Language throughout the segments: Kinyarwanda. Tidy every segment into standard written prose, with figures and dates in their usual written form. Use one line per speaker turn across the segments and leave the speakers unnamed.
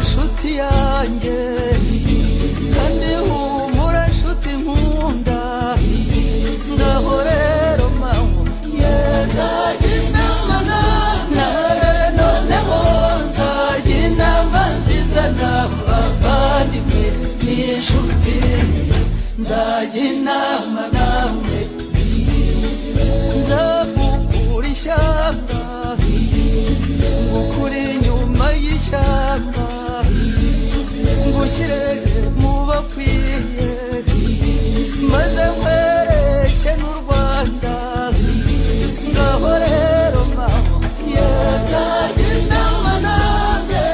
nshuti yanjye kandi humura nshuti nkunda ngaho rero mawe nzajya inama nawe noneho nzajya inama nziza n'abavandimwe n'inshuti nzajya inama nawe nzagukura ishyamba ngukura inyuma y'ishyamba ngushyire mu bakwiye maze nkwereke n'u Rwanda ngaho rero mama nzajya inama nawe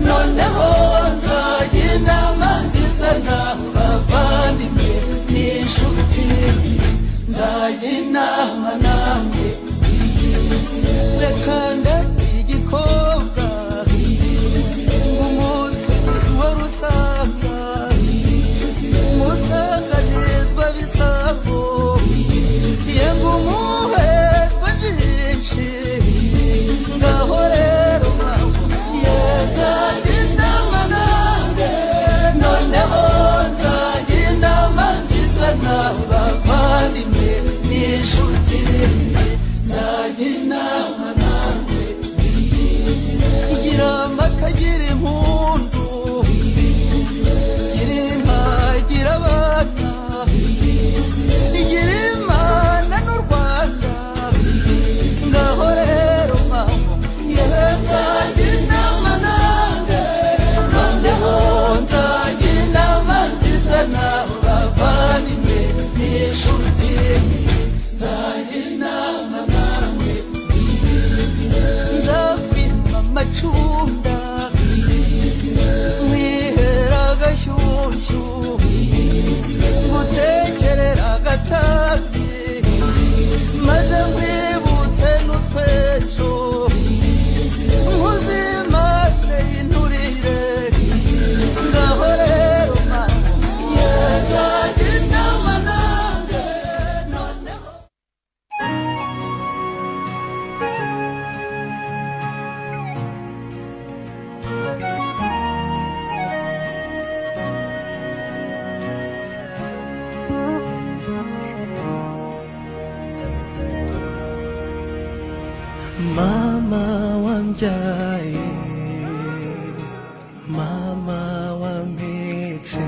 noneho nzajya inama nziza n'abavandimwe n'inshuti nzajya inama nawe reka ndate igikobwa ng'umunsi wa rusanga musanganizwa bisabo yemwe umuhezwa byinshi ngaho rero nzajya inama nawe noneho nzajya inama nziza n'abavandimwe n'inshuti nzajya inama nawe gira amata gira impundu gira inka gira abana igira imana n'u Rwanda ngaho rero mama nzajya inama nawe noneho nzajya inama nziza n'abavandimwe n'inshuti nzajya inama nawe nzakwima amacunda nkwihera agashyushyu ngutekerera agatabi maze nkwibutse n'utwejo nkuzimane inturire ngaho rero mama nzajya inama nawe noneho mama wambyaye mama wampetse